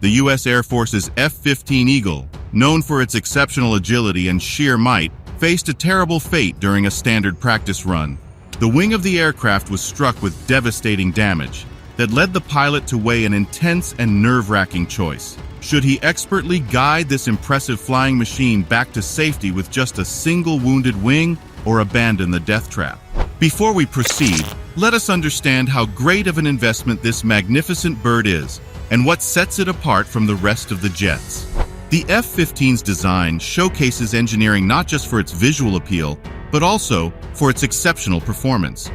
the U.S. Air Force's F-15 Eagle, known for its exceptional agility and sheer might, faced a terrible fate during a standard practice run. The wing of the aircraft was struck with devastating damage that led the pilot to weigh an intense and nerve-wracking choice. Should he expertly guide this impressive flying machine back to safety with just a single wounded wing, or abandon the death trap? Before we proceed, let us understand how great of an investment this magnificent bird is, and what sets it apart from the rest of the jets. The F-15's design showcases engineering not just for its visual appeal, but also for its exceptional performance.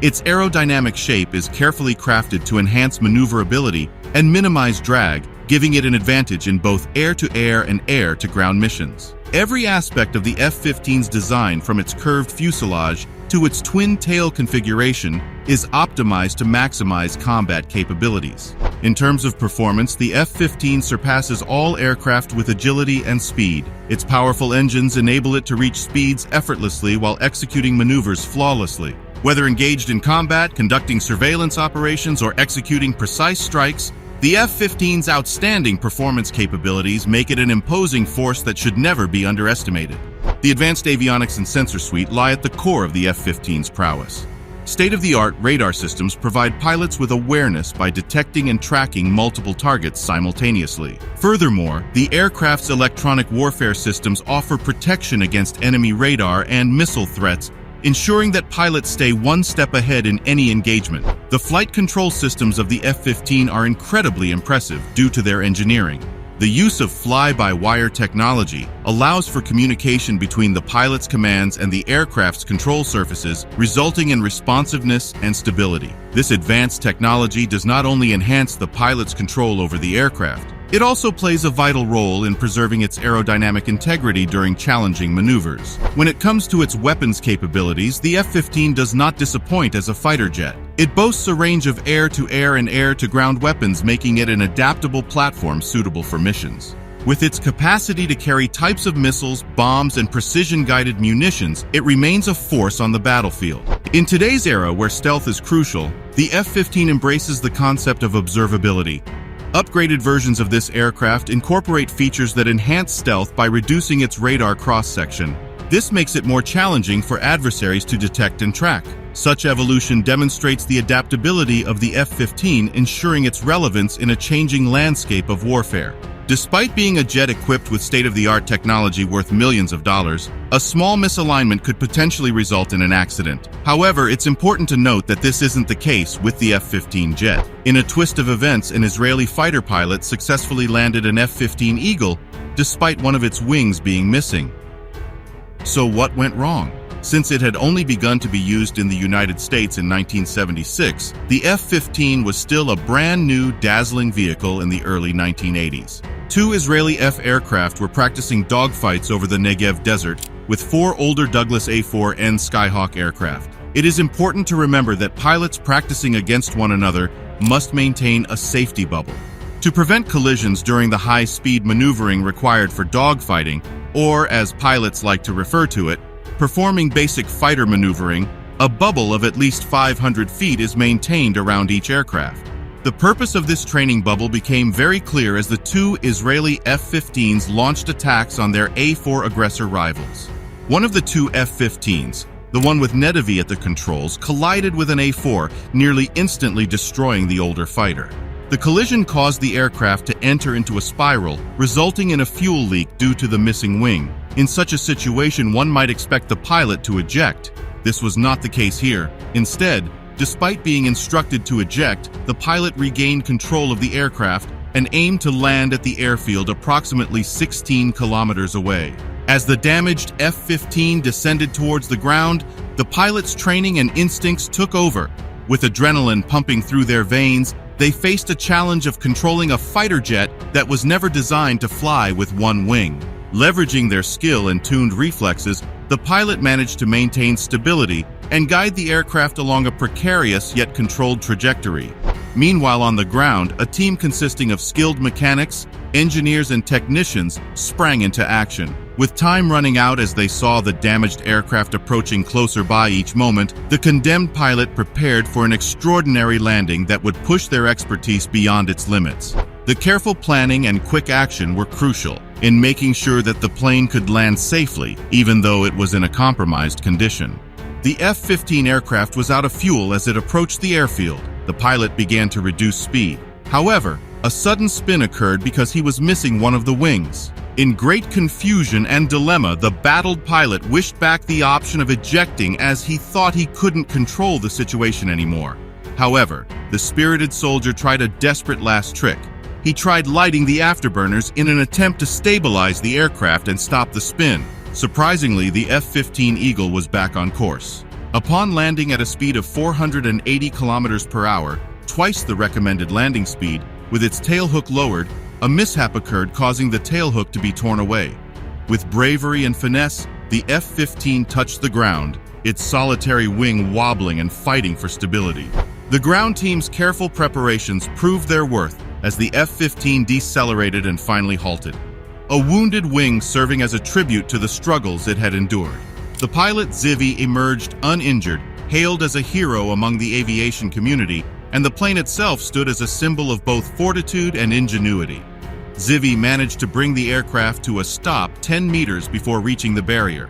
Its aerodynamic shape is carefully crafted to enhance maneuverability and minimize drag, giving it an advantage in both air-to-air and air-to-ground missions. Every aspect of the F-15's design, from its curved fuselage to its twin-tail configuration, is optimized to maximize combat capabilities. In terms of performance, the F-15 surpasses all aircraft with agility and speed. Its powerful engines enable it to reach speeds effortlessly while executing maneuvers flawlessly. Whether engaged in combat, conducting surveillance operations, or executing precise strikes, the F-15's outstanding performance capabilities make it an imposing force that should never be underestimated. The advanced avionics and sensor suite lie at the core of the F-15's prowess. State-of-the-art radar systems provide pilots with awareness by detecting and tracking multiple targets simultaneously. Furthermore, the aircraft's electronic warfare systems offer protection against enemy radar and missile threats, ensuring that pilots stay one step ahead in any engagement. The flight control systems of the F-15 are incredibly impressive due to their engineering. The use of fly-by-wire technology allows for communication between the pilot's commands and the aircraft's control surfaces, resulting in responsiveness and stability. This advanced technology does not only enhance the pilot's control over the aircraft, it also plays a vital role in preserving its aerodynamic integrity during challenging maneuvers. When it comes to its weapons capabilities, the F-15 does not disappoint as a fighter jet. It boasts a range of air-to-air and air-to-ground weapons, making it an adaptable platform suitable for missions. With its capacity to carry types of missiles, bombs, and precision-guided munitions, it remains a force on the battlefield. In today's era where stealth is crucial, the F-15 embraces the concept of observability. Upgraded versions of this aircraft incorporate features that enhance stealth by reducing its radar cross-section. This makes it more challenging for adversaries to detect and track. Such evolution demonstrates the adaptability of the F-15, ensuring its relevance in a changing landscape of warfare. Despite being a jet equipped with state-of-the-art technology worth millions of dollars, a small misalignment could potentially result in an accident. However, it's important to note that this isn't the case with the F-15 jet. In a twist of events, an Israeli fighter pilot successfully landed an F-15 Eagle despite one of its wings being missing. So what went wrong? Since it had only begun to be used in the United States in 1976, the F-15 was still a brand new, dazzling vehicle in the early 1980s. Two Israeli F aircraft were practicing dogfights over the Negev desert with four older Douglas A-4N Skyhawk aircraft. It is important to remember that pilots practicing against one another must maintain a safety bubble. To prevent collisions during the high-speed maneuvering required for dogfighting, or as pilots like to refer to it, performing basic fighter maneuvering, a bubble of at least 500 feet is maintained around each aircraft. The purpose of this training bubble became very clear as the two Israeli F-15s launched attacks on their A-4 aggressor rivals. One of the two F-15s, the one with Nedevi at the controls, collided with an A-4, nearly instantly destroying the older fighter. The collision caused the aircraft to enter into a spiral, resulting in a fuel leak due to the missing wing. In such a situation, one might expect the pilot to eject. This was not the case here. Instead, despite being instructed to eject, the pilot regained control of the aircraft and aimed to land at the airfield approximately 16 kilometers away. As the damaged F-15 descended towards the ground, the pilot's training and instincts took over. With adrenaline pumping through their veins, they faced a challenge of controlling a fighter jet that was never designed to fly with one wing. Leveraging their skill and tuned reflexes, the pilot managed to maintain stability and guide the aircraft along a precarious yet controlled trajectory. Meanwhile, on the ground, a team consisting of skilled mechanics, engineers, and technicians sprang into action. With time running out as they saw the damaged aircraft approaching closer by each moment, the condemned pilot prepared for an extraordinary landing that would push their expertise beyond its limits. The careful planning and quick action were crucial in making sure that the plane could land safely, even though it was in a compromised condition. The F-15 aircraft was out of fuel as it approached the airfield. The pilot began to reduce speed. However, a sudden spin occurred because he was missing one of the wings. In great confusion and dilemma, the battled pilot wished back the option of ejecting as he thought he couldn't control the situation anymore. However, the spirited soldier tried a desperate last trick. He tried lighting the afterburners in an attempt to stabilize the aircraft and stop the spin. Surprisingly, the F-15 Eagle was back on course. Upon landing at a speed of 480 kilometers per hour, twice the recommended landing speed, with its tailhook lowered, a mishap occurred, causing the tailhook to be torn away. With bravery and finesse, the F-15 touched the ground, its solitary wing wobbling and fighting for stability. The ground team's careful preparations proved their worth as the F-15 decelerated and finally halted, a wounded wing serving as a tribute to the struggles it had endured. The pilot Zivy emerged uninjured, hailed as a hero among the aviation community, and the plane itself stood as a symbol of both fortitude and ingenuity. Zivy managed to bring the aircraft to a stop 10 meters before reaching the barrier.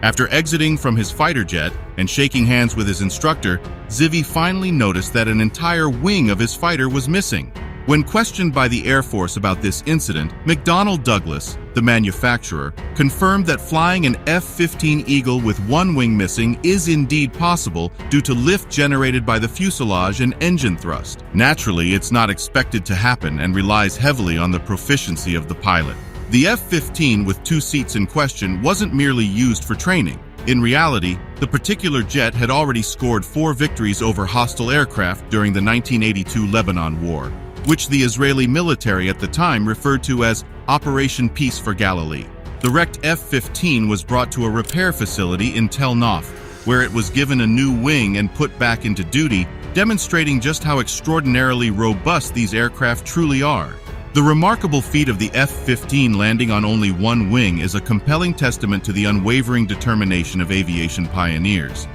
After exiting from his fighter jet and shaking hands with his instructor, Zivy finally noticed that an entire wing of his fighter was missing. When questioned by the Air Force about this incident, McDonnell Douglas, the manufacturer, confirmed that flying an F-15 Eagle with one wing missing is indeed possible due to lift generated by the fuselage and engine thrust. Naturally, it's not expected to happen and relies heavily on the proficiency of the pilot. The F-15 with two seats in question wasn't merely used for training. In reality, the particular jet had already scored 4 victories over hostile aircraft during the 1982 Lebanon War, which the Israeli military at the time referred to as Operation Peace for Galilee. The wrecked F-15 was brought to a repair facility in Tel Nof, where it was given a new wing and put back into duty, demonstrating just how extraordinarily robust these aircraft truly are. The remarkable feat of the F-15 landing on only one wing is a compelling testament to the unwavering determination of aviation pioneers.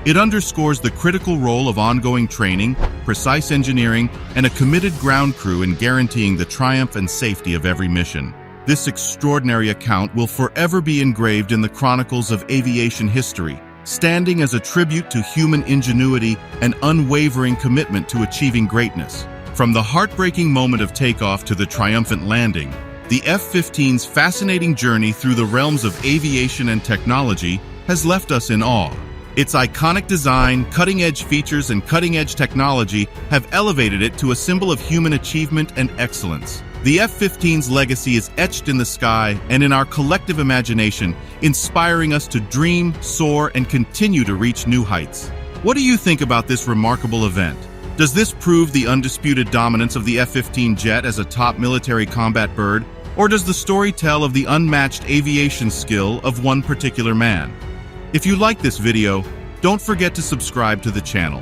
It underscores the critical role of ongoing training, precise engineering, and a committed ground crew in guaranteeing the triumph and safety of every mission. This extraordinary account will forever be engraved in the chronicles of aviation history, standing as a tribute to human ingenuity and unwavering commitment to achieving greatness. From the heartbreaking moment of takeoff to the triumphant landing, the F-15's fascinating journey through the realms of aviation and technology has left us in awe. Its iconic design, cutting-edge features, and cutting-edge technology have elevated it to a symbol of human achievement and excellence. The F-15's legacy is etched in the sky and in our collective imagination, inspiring us to dream, soar, and continue to reach new heights. What do you think about this remarkable event? Does this prove the undisputed dominance of the F-15 jet as a top military combat bird, or does the story tell of the unmatched aviation skill of one particular man? If you like this video, don't forget to subscribe to the channel.